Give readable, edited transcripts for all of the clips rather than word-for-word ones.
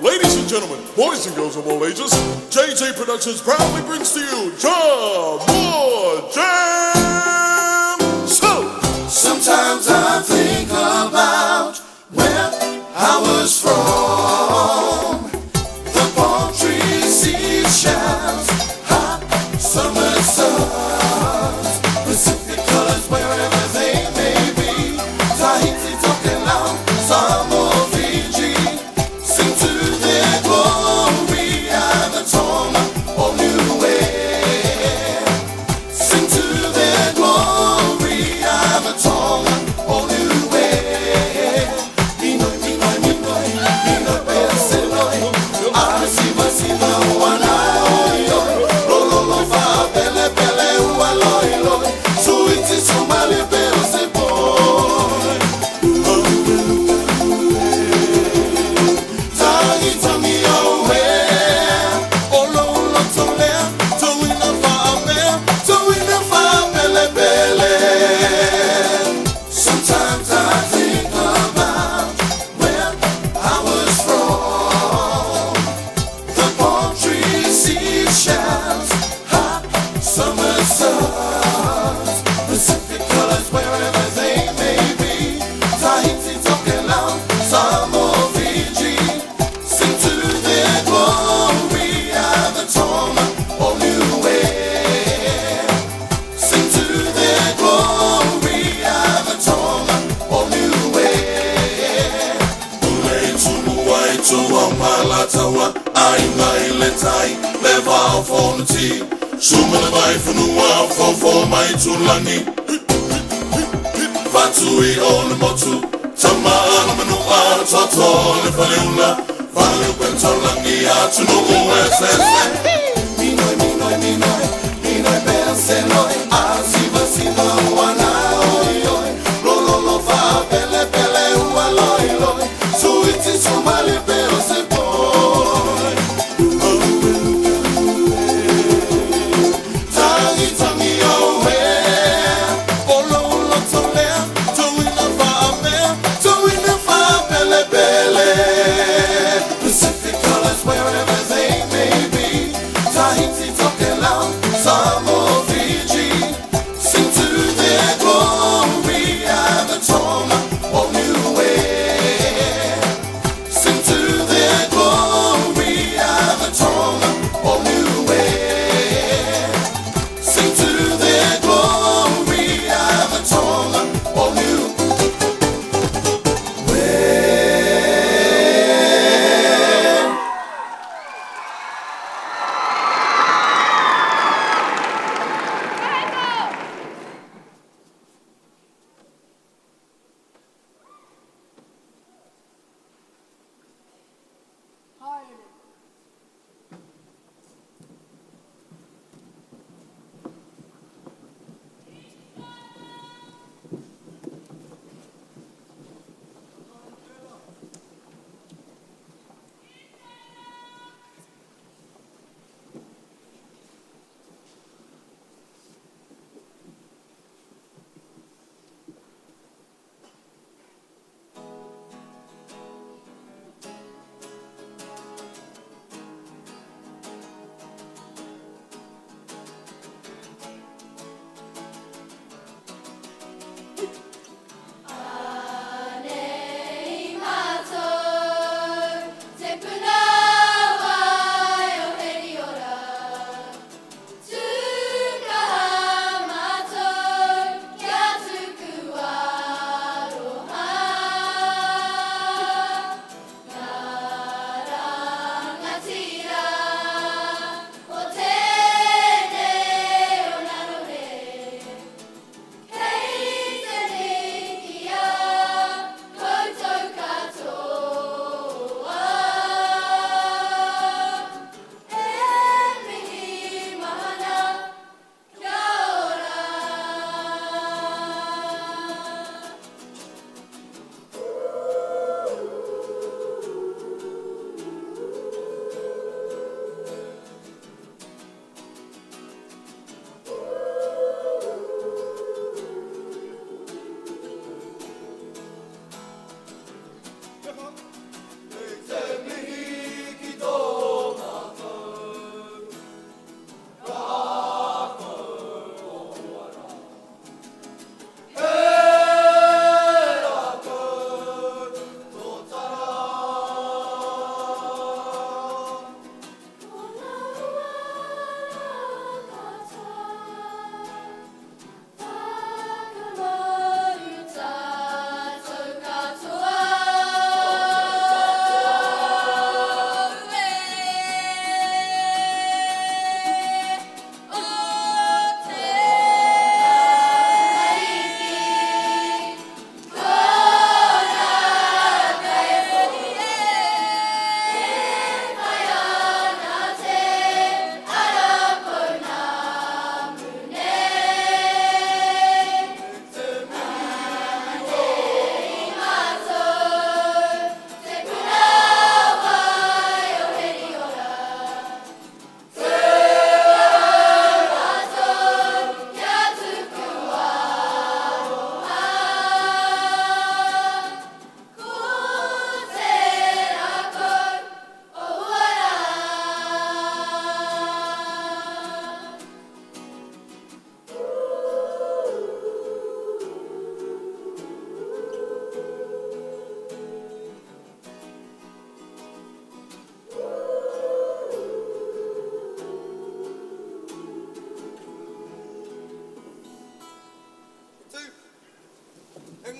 Ladies and gentlemen, boys and girls of all ages, JJ Productions proudly brings to you More Jam. So, sometimes I think about where I was from. The palm trees, seashells, hot summer suns, Pacific colors wherever they may be. Tahiti, Tokelau, Samoa, Fiji, sing to their glory. Anatonga, or Niue, sing to their glory. Anatonga, or Niue. Minoi, minoi, minoi, minoi, peaseloi. Arasiva, siva, wanai, oi. Lololo, va, pele, pele, ualoi, loi. Suiti, sumale, peaseloi. Tahiti, Niue. Olo, olo, tolea, toina, va, mea, toina, va, pele, pele. Sometimes I think about where I was from. The palm trees, seashells, hot summer suns, Pacific colors wherever they may be. Tahiti, Tokelau, Samoa, Fiji, sing to their glory. Anatonga, or Niue, sing to their glory. Anatonga, or Niue. Ule tumuai tua malatawa, ai mai le tai, le vau fonuti. Suma le vai funua, fofo mai tulani. Fatui o le motu, tama ana manua, toto le faleula. Fale pentolangi atu no uesese. Minoi, minoi, minoi, minoi peaseloi. Asiva, siva, wanai, oi. Lololo, va, pele, pele, ualoi, loi. Suiti, sumale, peaseloi. Tahiti, Niue. Olo, olo, tolea, toina, va, mea, toina, va, pele, pele. Pacific colors wherever they may be. Tahiti, Tokelau, Samoa, Fiji,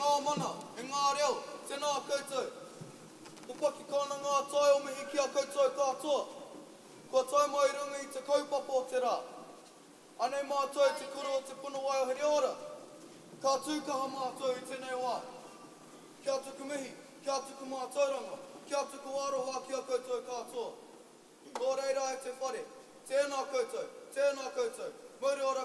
ngā mana, e ngā reo, tēnā koutou. Ko paki kāna ngā tai o mihi ki a koutou katoa. Kua tai mai runga i te kaupapa o te rā. Anei mātou te kura o te punawai o here ora. Ka tūkaha mātou i tēnei wā. Kia tuku mihi, kia tuku mātauranga, kia tuku aroha ki a koutou katoa. Nō reira e te whare, tēnā koutou, tēnā koutou. Mauri ora